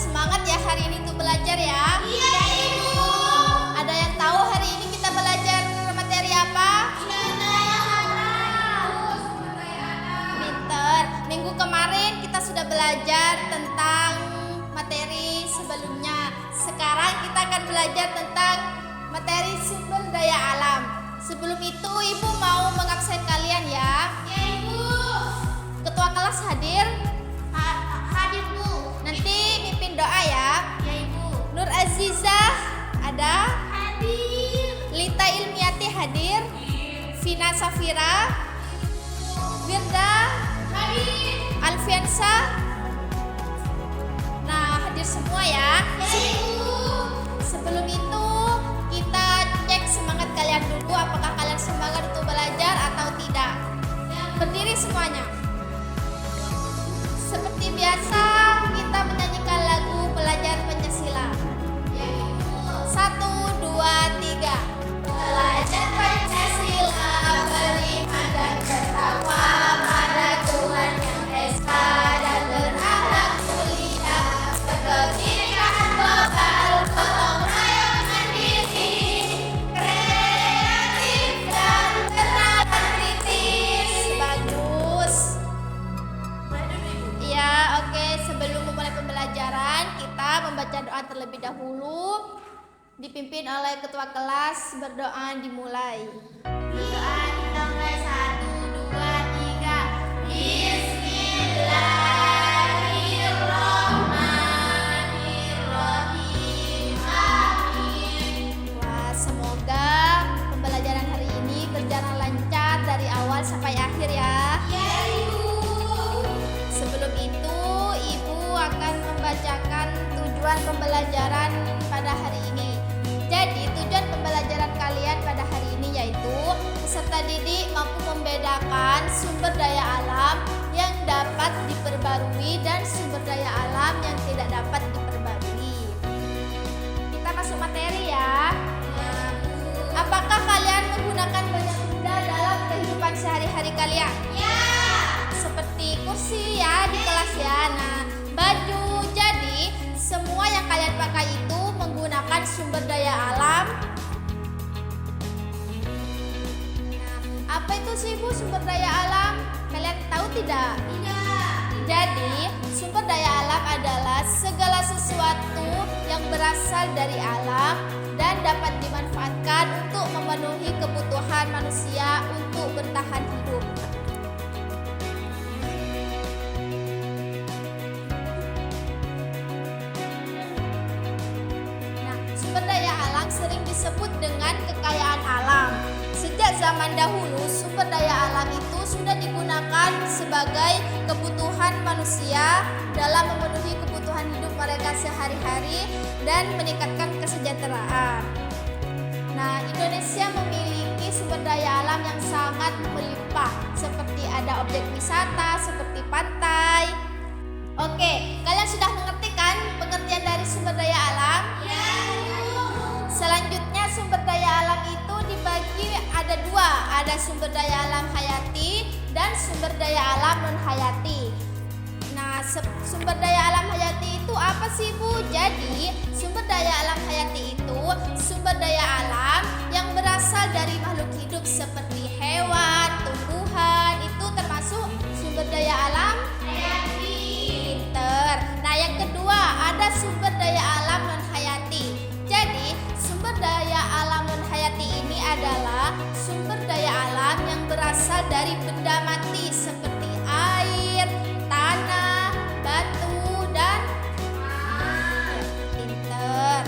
semangat ya hari ini untuk belajar ya? Iya, Ibu. Ada yang tahu hari ini kita belajar materi apa? Pinter. Minggu kemarin kita sudah belajar tentang materi sebelumnya. Sekarang kita akan belajar tentang materi sumber daya alam. Sebelum itu Ibu mau mengabsen kalian ya. Ya, Ibu. Ketua kelas hadir. Hadir, Bu. Nanti mimpin doa ya. Ya, Ibu. Nur Azizah ada. Hadir. Lita Ilmiati hadir. Vina Safira. Wirda. Hadir. Alfiansa. Nah, hadir semua ya. Ya, Ibu. Sebelum itu kita cek semangat kalian dulu, apakah kalian semangat untuk belajar atau tidak. Berdiri semuanya. Seperti biasa kita menyanyikan lagu Belajar Pancasila. Ya, Ibu. 1, 2, 3. Belajar Pancasila, beriman dan bertakwa pada Tuhan yang Esa dan berakhlak mulia, berkebinekaan global, gotong royong mandiri, kreatif dan bernalar kritis. Bagus. Iya, oke. Sebelum memulai pembelajaran, kita membaca doa terlebih dahulu. Dipimpin oleh ketua kelas, berdoa dimulai. Berdoa kita mulai 1, 2, 3. Bismillahirrahmanirrahim. Amin. Wah, semoga pembelajaran hari ini berjalan lancar dari awal sampai akhir ya. Ya, Ibu. Sebelum itu, Ibu akan membacakan tujuan pembelajaran pada hari ini. Jadi, tujuan pembelajaran kalian pada hari ini yaitu peserta didik mampu membedakan sumber daya alam yang dapat diperbarui dan sumber daya alam yang tidak dapat diperbarui. Kita masuk materi ya. Nah, apakah kalian menggunakan benda dalam kehidupan sehari-hari kalian? Ya. Seperti kursi ya di kelas ya. Nah, baju. Jadi semua yang kalian pakai itu menggunakan sumber daya alam. Nah, apa itu sih Bu sumber daya alam? Kalian tahu tidak? Tidak. Jadi sumber daya alam adalah segala sesuatu yang berasal dari alam dan dapat dimanfaatkan untuk memenuhi kebutuhan manusia untuk bertahan hidup. Sumber daya alam sering disebut dengan kekayaan alam. Sejak zaman dahulu, sumber daya alam itu sudah digunakan sebagai kebutuhan manusia dalam memenuhi kebutuhan hidup mereka sehari-hari dan meningkatkan kesejahteraan. Nah, Indonesia memiliki sumber daya alam yang sangat melimpah, seperti ada objek wisata, seperti pantai. Oke, kalian sudah mengerti kan pengertian dari sumber daya alam? Ya, Ibu. Selanjutnya sumber daya alam itu dibagi ada dua, ada sumber daya alam hayati dan sumber daya alam non hayati. Nah, sumber daya alam hayati itu apa sih Bu? Jadi sumber daya alam hayati itu sumber daya alam yang berasal dari makhluk hidup seperti hewan, tumbuhan, itu termasuk sumber daya alam hayati. Pinter. Nah, yang kedua ada sumber daya alam non hayati. Jadi sumber daya alam non hayati ini adalah sumber daya alam yang berasal dari benda mati seperti air, tanah, batu, dan pinter.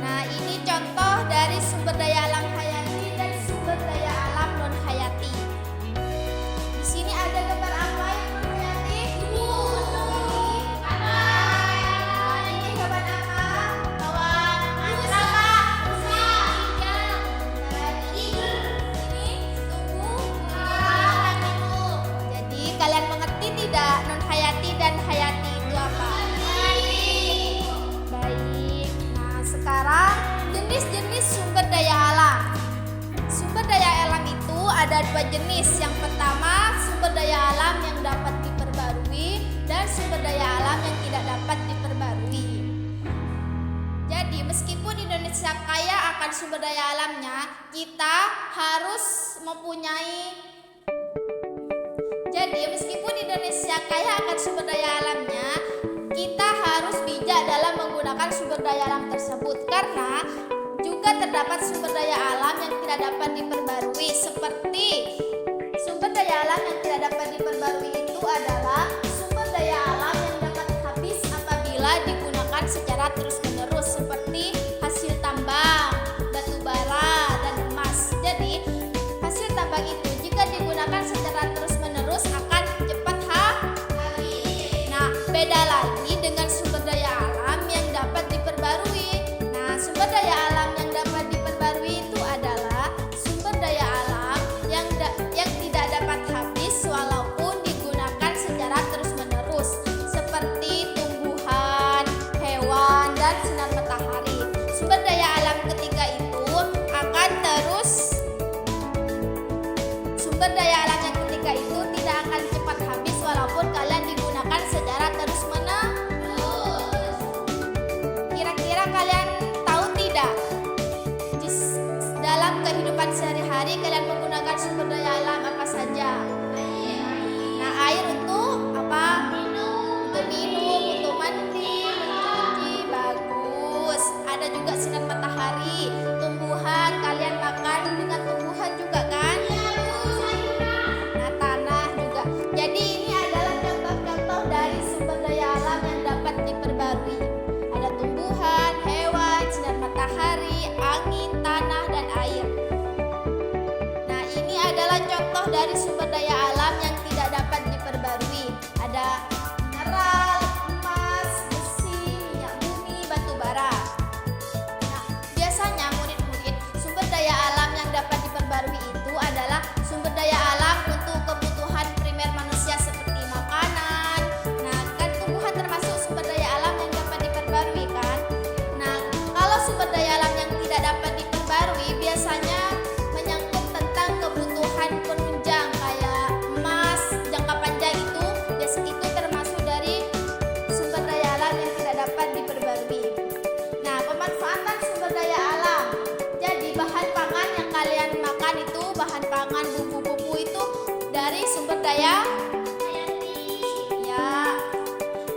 Nah, ini contoh dari sumber daya alam hayati dan sumber daya alam non hayati. Di sini ada gambar apa yang non hayati? Nah, ini gambar apa? Jadi kalian mengerti tidak non hayati dan hayati itu apa? Baik. Nah, sekarang jenis-jenis sumber daya alam. Sumber daya alam itu ada dua jenis. Yang pertama sumber daya alam yang dapat diperbarui dan sumber daya alam yang tidak meskipun Indonesia kaya akan sumber daya alamnya, kita harus mempunyai meskipun Indonesia kaya akan sumber daya alamnya, kita harus bijak dalam menggunakan sumber daya alam tersebut karena juga terdapat sumber daya alam yang tidak dapat diperbarui. Seperti sumber daya alam yang tidak dapat diperbarui itu adalah sumber daya alam yang dapat habis apabila digunakan secara terus-menerus seperti hasil tambang, batu bara, dan emas. Jadi, hasil tambang itu jika digunakan secara terus-menerus akan cepat habis. Nah, beda lagi dengan sumber daya alam yang dapat diperbarui. Nah, sumber daya alam yang dapat diperbarui itu adalah sumber daya alam yang tidak dapat habis walaupun digunakan secara terus-menerus seperti tumbuhan, hewan, dan sinar matahari. Sumber daya alam ketiga itu tidak akan cepat habis walaupun kalian digunakan secara terus-menerus. Kira-kira kalian tahu tidak? Dalam kehidupan sehari-hari kalian menggunakan sumber daya alam apa saja? Nah, air untuk apa? Untuk minum, untuk mandi, mencuci, bagus. Ada juga sinar matahari, tumbuhan, kalian makan dengan tumbuhan juga kan? Nah, tanah juga. Jadi ini adalah contoh-contoh dari sumber daya alam yang dapat diperbarui. Ada tumbuhan, hewan, sinar matahari, angin, tanah, dan air. Nah, ini adalah contoh dari sumber daya alam yang tidak dapat diperbarui. Ada mineral, emas, besi, minyak bumi, batu bara. Nah, biasanya murid-murid, sumber daya alam yang dapat diperbarui itu adalah sumber daya alam untuk kebutuhan primer manusia seperti makanan. Nah, kan tumbuhan termasuk sumber daya alam yang dapat diperbarui kan? Nah, kalau sumber daya alam yang tidak dapat diperbarui biasanya menyangkut tentang kebutuhan penunjang kayak emas, jangka panjang itu termasuk dari sumber daya alam yang tidak dapat diperbarui. Nah, pemanfaatan sumber daya alam. Jadi bahan pangan yang kalian makan itu, bahan pangan bumbu-bumbu itu dari sumber daya ya.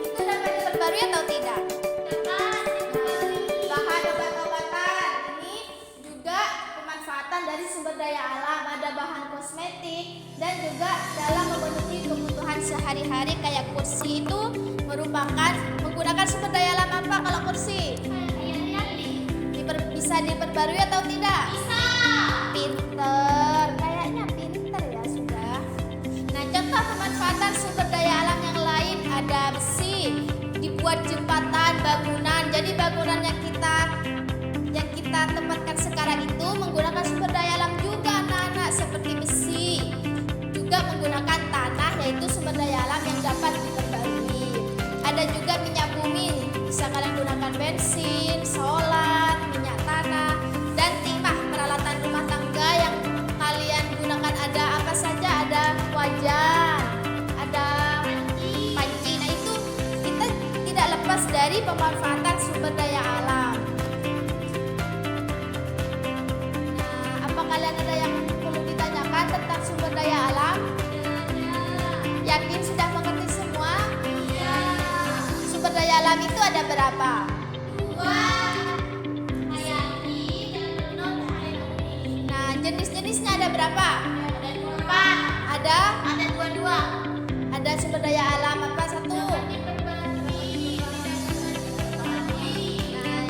Itu dapat diperbarui atau tidak? Bahan obat-obatan ini juga pemanfaatan dari sumber daya alam. Ada bahan kosmetik dan juga dalam memenuhi kebutuhan sehari-hari kayak kursi itu merupakan menggunakan sumber daya alam apa kalau kursi? Bisa diperbarui atau tidak? Bisa. Pinter, kayaknya pinter ya sudah. Nah, contoh pemanfaatan sumber daya alam yang lain ada besi, dibuat jembatan, bangunan. Jadi bangunan yang kita tempatkan sekarang itu menggunakan sumber daya alam juga anak-anak seperti besi. Juga menggunakan tanah yaitu sumber daya alam yang dapat diperbarui. Ada juga minyak bumi, bisa kalian gunakan bensin, solar, minyak tanah, dan timah peralatan rumah tangga yang kalian gunakan ada apa saja, ada wajan, ada panci. Nah, itu kita tidak lepas dari pemanfaatan sumber daya alam. Nah, apa kalian ada yang perlu ditanyakan tentang sumber daya alam? Yakin sudah mengerti semua? Sumber daya alam itu ada berapa? Nah, jenis-jenisnya ada berapa? Ada dua. ada sumber daya alam apa satu? Nah,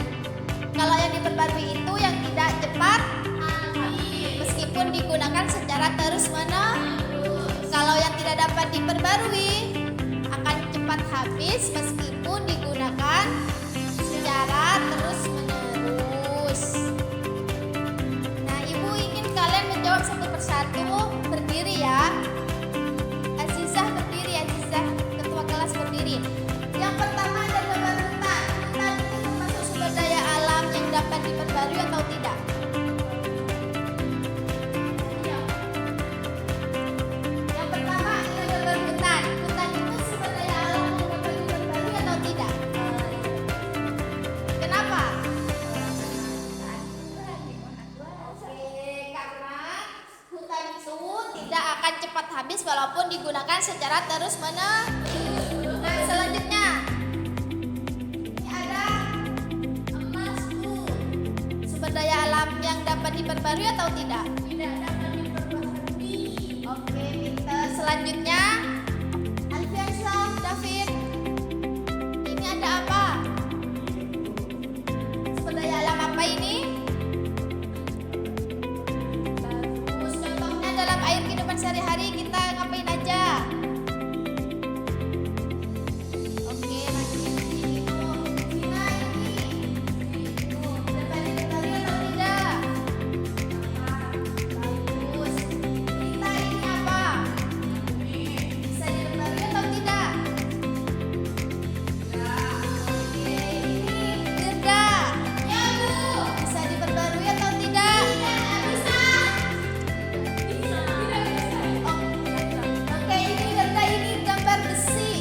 kalau yang diperbarui itu yang tidak cepat meskipun digunakan secara terus-menerus. Kalau yang tidak dapat diperbarui akan cepat habis meskipun digunakan secara terus-menerus. Nah, Ibu ingin kalian menjawab satu persatu. Berdiri ya. Azizah berdiri, Azizah ketua kelas berdiri. Yang pertama ada gambar hutan. Hutan itu termasuk sumber daya alam yang dapat diperbarui atau tidak? Yang pertama ada gambar hutan. Hutan itu sumber daya alam yang dapat diperbarui atau tidak? Kenapa? secara terus-menerus. Nah, selanjutnya ini ada emas Bu. Sumber daya alam yang dapat diperbarui atau tidak? Tidak dapat diperbarui. Oke, pintar. Selanjutnya Alfiansyah, David. Ini ada apa? Sumber daya alam apa ini? Bagus. Contohnya dalam air kehidupan sehari-hari kita ngapain aja? Oke, lanjut ini Bu. Cina ini. Dapat diperbarui atau tidak? Bagus. Kita ini apa? Bisa diperbarui atau tidak? Oke, ini Gerda. Ya Bu. Bisa diperbarui atau tidak? Bisa. Bisa. Tidak bisa. Oke, ini Gerda, ini gambar besi.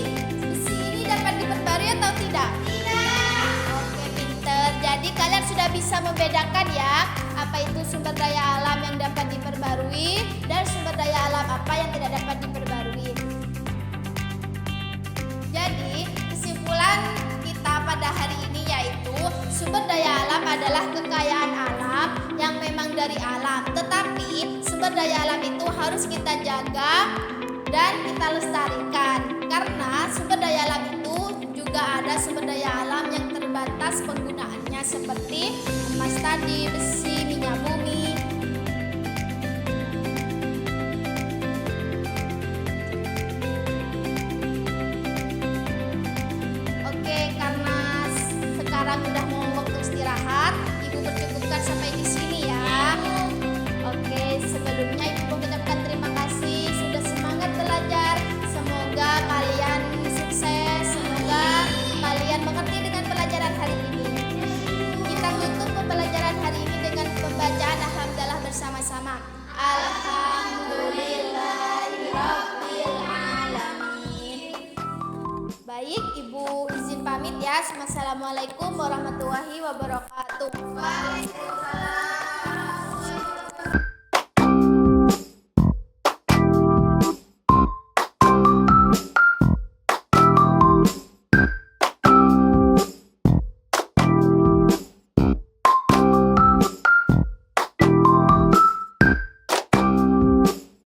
Besi ini dapat diperbarui atau tidak? Tidak. Oke, pinter. Jadi kalian sudah bisa membedakan ya, apa itu sumber daya alam yang dapat diperbarui dan sumber daya alam apa yang tidak dapat diperbarui. Jadi, kesimpulan kita pada hari ini yaitu sumber daya alam adalah kekayaan alam yang memang dari alam. Tetapi sumber daya alam itu harus kita jaga dan kita lestarikan. Karena sumber daya alam itu juga ada sumber daya alam yang terbatas penggunaannya seperti emas tadi, besi, minyak bumi. Oke, karena sekarang udah mau waktu istirahat, Ibu bercukupkan sampai di sini ya. Oke, sebelumnya Ibu mengucapkan terima kasih sudah semangat belajar. Semoga kalian sukses, semoga kalian mengerti dengan pelajaran hari ini. Kita tutup pembelajaran hari ini dengan pembacaan alhamdulillah bersama-sama. Alhamdulillahirabbil alamin. Baik, Ibu izin pamit ya. Assalamualaikum warahmatullahi wabarakatuh. Waalaikumsalam.